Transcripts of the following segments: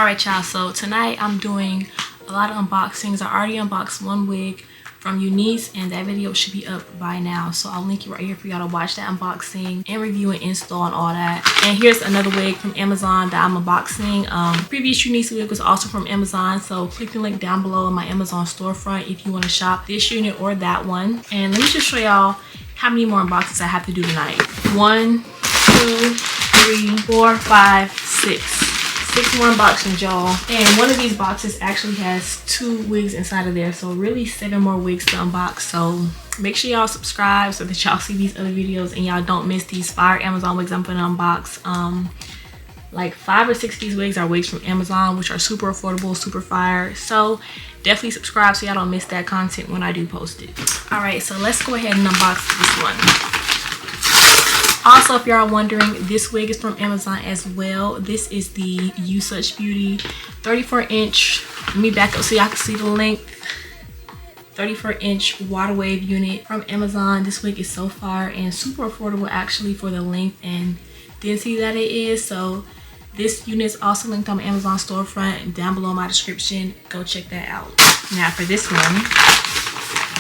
Alright y'all, so tonight I'm doing a lot of unboxings. I already unboxed one wig from UNice and that video should be up by now, so I'll link it right here for y'all to watch that unboxing and review and install and all that. And here's another wig from Amazon that I'm unboxing. Previous UNice wig was also from Amazon, so click the link down below in my Amazon storefront if you want to shop this unit or that one. And let me just show y'all how many more unboxings I have to do tonight. 1, 2, 3, 4, 5, 6. 6 more unboxings, y'all. And one of these boxes actually has 2 wigs inside of there, so really 7 more wigs to unbox. So make sure y'all subscribe so that y'all see these other videos and y'all don't miss these fire Amazon wigs I'm gonna unbox. Like 5 or 6 of these wigs are wigs from Amazon, which are super affordable, super fire. So definitely subscribe so y'all don't miss that content when I do post it. All right, so let's go ahead and unbox this one. Also, if y'all are wondering, this wig is from Amazon as well. This is the UNiceWIG Beauty 34-inch. Let me back up so y'all can see the length. 34-inch water wave unit from Amazon. This wig is so fire and super affordable actually for the length and density that it is. So this unit is also linked on my Amazon storefront down below in my description. Go check that out. Now for this one,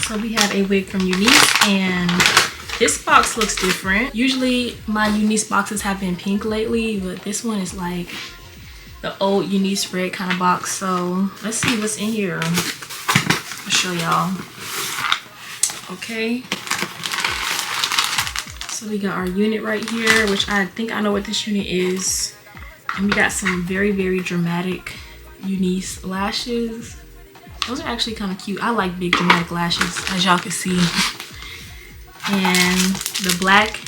so we have a wig from UNice and this box looks different. Usually my UNice boxes have been pink lately, but this one is like the old UNice red kind of box. So let's see what's in here. I'll show y'all. Okay. So we got our unit right here, which I think I know what this unit is. And we got some very, very dramatic UNice lashes. Those are actually kind of cute. I like big dramatic lashes, as y'all can see. And the black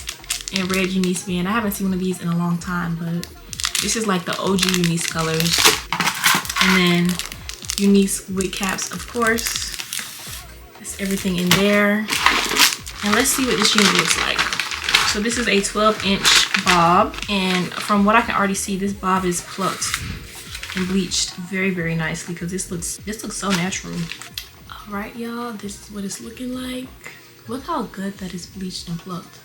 and red UNice band. I haven't seen one of these in a long time, but this is like the OG UNice colors. And then UNice wig caps, of course. That's everything in there. And let's see what this unit looks like. So this is a 12-inch bob, and from what I can already see, this bob is plucked and bleached very, very nicely because this looks so natural. All right, y'all, this is what it's looking like. Look how good that is bleached and plucked.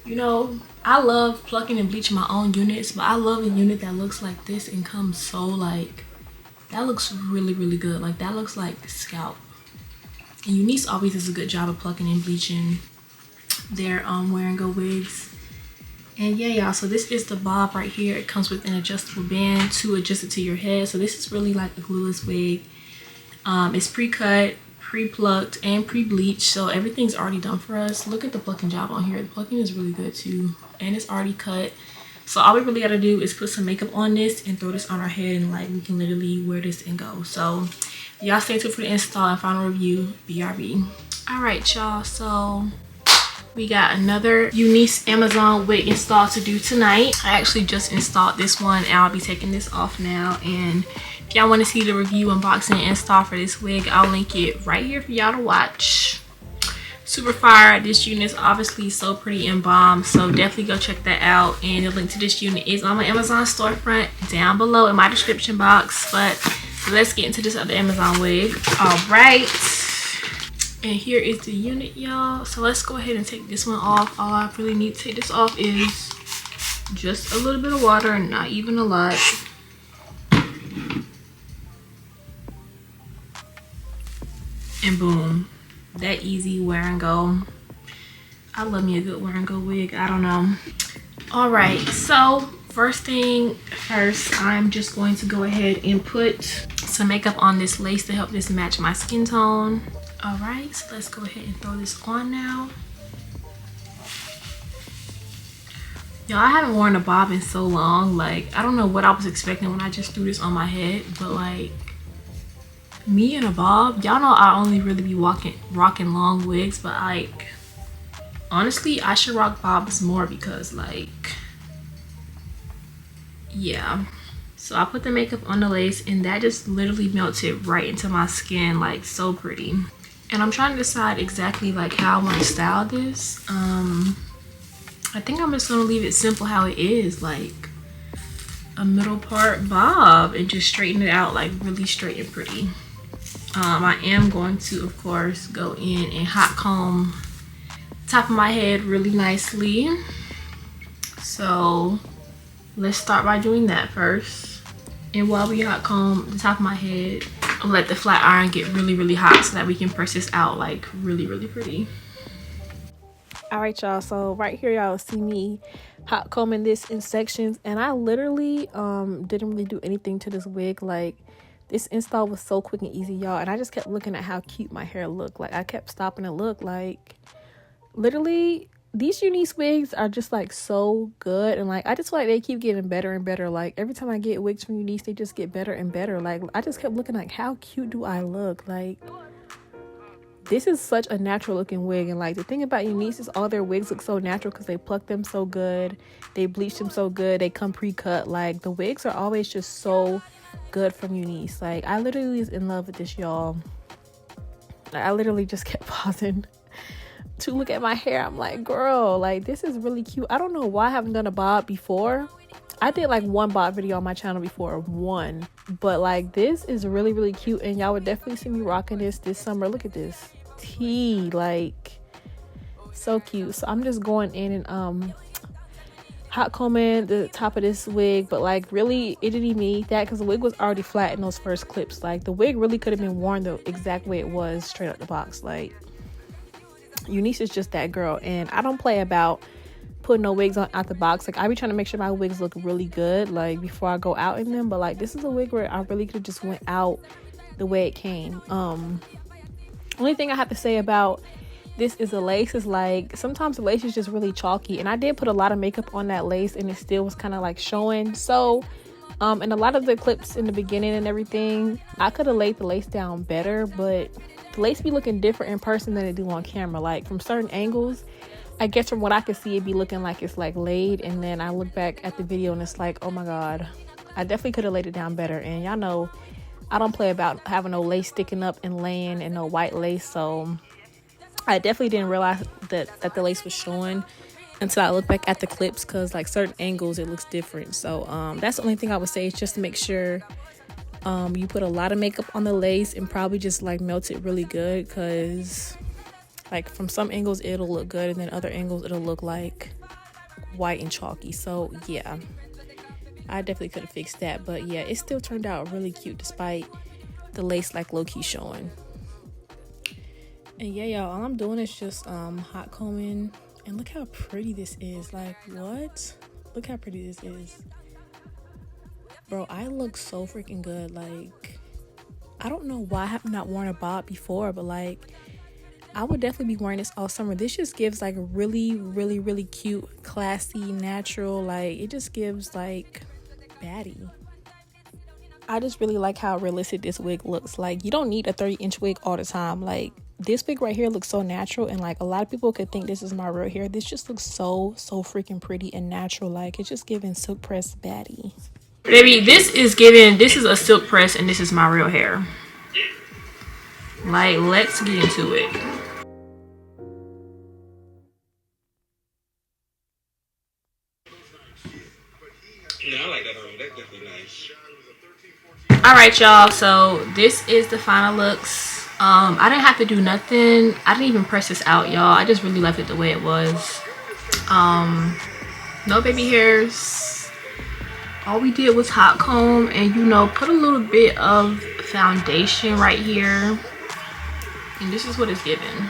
You know, I love plucking and bleaching my own units, but I love a unit that looks like this and comes so like, that looks really, really good. Like that looks like scalp. And UNice always does a good job of plucking and bleaching their wear and go wigs. And yeah, y'all, so this is the bob right here. It comes with an adjustable band to adjust it to your head. So this is really like a glueless wig. It's pre-cut, pre-plucked, and pre-bleached, so everything's already done for us. Look at the plucking job on here. The plucking is really good too, and it's already cut. So all we really gotta do is put some makeup on this and throw this on our head, and like we can literally wear this and go. So y'all stay tuned for the install and final review. BRB. All right, y'all, so we got another UNice Amazon wig install to do tonight. I actually just installed this one and I'll be taking this off now. And if y'all want to see the review, unboxing, and install for this wig, I'll link it right here for y'all to watch. Super fire. This unit is obviously so pretty and bomb, so definitely go check that out. And the link to this unit is on my Amazon storefront down below in my description box. But let's get into this other Amazon wig. All right. And here is the unit, y'all. So let's go ahead and take this one off. All I really need to take this off is just a little bit of water, and not even a lot. And boom, that easy wear and go. I love me a good wear and go wig. I don't know. All right, so first thing first, I'm just going to go ahead and put some makeup on this lace to help this match my skin tone. All right, so let's go ahead and throw this on now. Y'all, I haven't worn a bob in so long. Like, I don't know what I was expecting when I just threw this on my head, but like, me and a bob, y'all know I only really be rocking long wigs, but like, honestly, I should rock bobs more because like, yeah. So I put the makeup on the lace and that just literally melted right into my skin, like so pretty. And I'm trying to decide exactly like how I want to style this. I think I'm just gonna leave it simple how it is, like a middle part bob, and just straighten it out like really straight and pretty. I am going to, of course, go in and hot comb top of my head really nicely. So let's start by doing that first. And while we hot comb the top of my head, I'll let the flat iron get really, really hot so that we can press this out like really, really pretty. All right, y'all, so right here y'all see me hot combing this in sections, and I literally didn't really do anything to this wig. Like, this install was so quick and easy, y'all, and I just kept looking at how cute my hair looked. Like, I kept stopping to look. Like, literally these UNice wigs are just like so good, and like I just feel like they keep getting better and better. Like, every time I get wigs from UNice, they just get better and better. Like, I just kept looking like, how cute do I look? Like, this is such a natural looking wig, and like the thing about UNice is all their wigs look so natural because they pluck them so good, they bleach them so good, they come pre-cut. Like, the wigs are always just so good from UNice. Like, I literally was in love with this, y'all. I literally just kept pausing to look at my hair. I'm like, girl, like, this is really cute. I don't know why I haven't done a bob before. I did like one bob video on my channel before, one, but like this is really, really cute, and y'all would definitely see me rocking this summer. Look at this tea, like, so cute. So I'm just going in and hot combing the top of this wig, but like really it didn't even need that because the wig was already flat in those first clips. Like, the wig really could have been worn the exact way it was straight out the box. Like, UNice is just that girl, and I don't play about putting no wigs on out the box. Like, I be trying to make sure my wigs look really good like before I go out in them, but like this is a wig where I really could have just went out the way it came. Only thing I have to say about this is the lace is like sometimes the lace is just really chalky, and I did put a lot of makeup on that lace and it still was kind of like showing. So and a lot of the clips in the beginning and everything, I could have laid the lace down better, but the lace be looking different in person than it do on camera. Like, from certain angles, I guess from what I could see, it be looking like it's like laid, and then I look back at the video and it's like, oh my god, I definitely could have laid it down better. And y'all know I don't play about having no lace sticking up and laying and no white lace, so I definitely didn't realize that the lace was showing until I look back at the clips, because like certain angles it looks different. So that's the only thing I would say, is just to make sure you put a lot of makeup on the lace and probably just like melt it really good, because like from some angles it'll look good and then other angles it'll look like white and chalky. So yeah, I definitely could have fixed that, but yeah, it still turned out really cute despite the lace like low-key showing. And yeah, y'all, all I'm doing is just hot combing, and look how pretty this is. Like, what? Look how pretty this is, bro. I look so freaking good. Like, I don't know why I have not worn a bob before, but like I would definitely be wearing this all summer. This just gives like really, really, really cute, classy, natural. Like, it just gives like baddie. I just really like how realistic this wig looks. Like, you don't need a 30-inch wig all the time. Like, this wig right here looks so natural, and like a lot of people could think this is my real hair. This just looks so freaking pretty and natural. Like, it's just giving silk press baddie. Baby, this is a silk press, and this is my real hair. Like, let's get into it. Yeah, I like that on. That's definitely nice. All right, y'all, so this is the final looks. I didn't have to do nothing. I didn't even press this out, y'all. I just really left it the way it was. No baby hairs. All we did was hot comb and, you know, put a little bit of foundation right here, and this is what it's giving.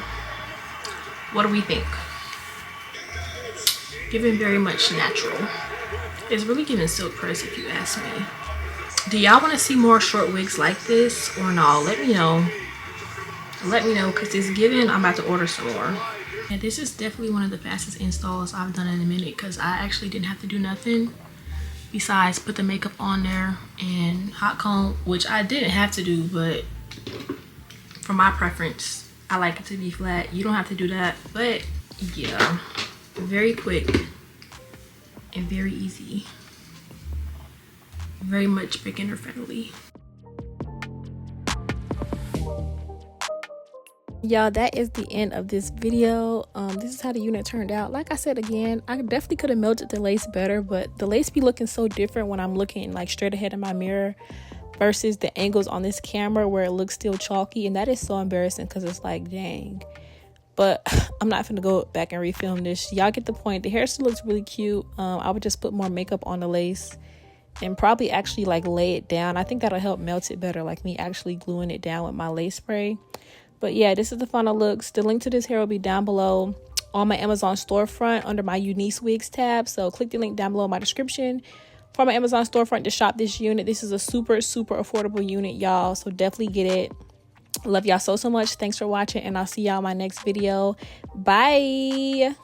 What do we think? Giving very much natural. It's really giving silk press, if you ask me. Do y'all want to see more short wigs like this or no? Let me know. Let me know, because it's giving. I'm about to order some more. And this is definitely one of the fastest installs I've done in a minute, because I actually didn't have to do nothing besides put the makeup on there and hot comb, which I didn't have to do, but for my preference, I like it to be flat. You don't have to do that, but yeah, very quick and very easy. Very much beginner friendly. Y'all, that is the end of this video. This is how the unit turned out. Like I said again, I definitely could have melted the lace better, but the lace be looking so different when I'm looking like straight ahead in my mirror versus the angles on this camera where it looks still chalky, and that is so embarrassing, because it's like, dang. But I'm not gonna go back and refilm this. Y'all get the point. The hair still looks really cute. I would just put more makeup on the lace and probably actually like lay it down. I think that'll help melt it better, like me actually gluing it down with my lace spray. But yeah, this is the final looks. The link to this hair will be down below on my Amazon storefront under my UNiceWigs tab. So click the link down below in my description for my Amazon storefront to shop this unit. This is a super, super affordable unit, y'all. So definitely get it. Love y'all so much. Thanks for watching, and I'll see y'all in my next video. Bye.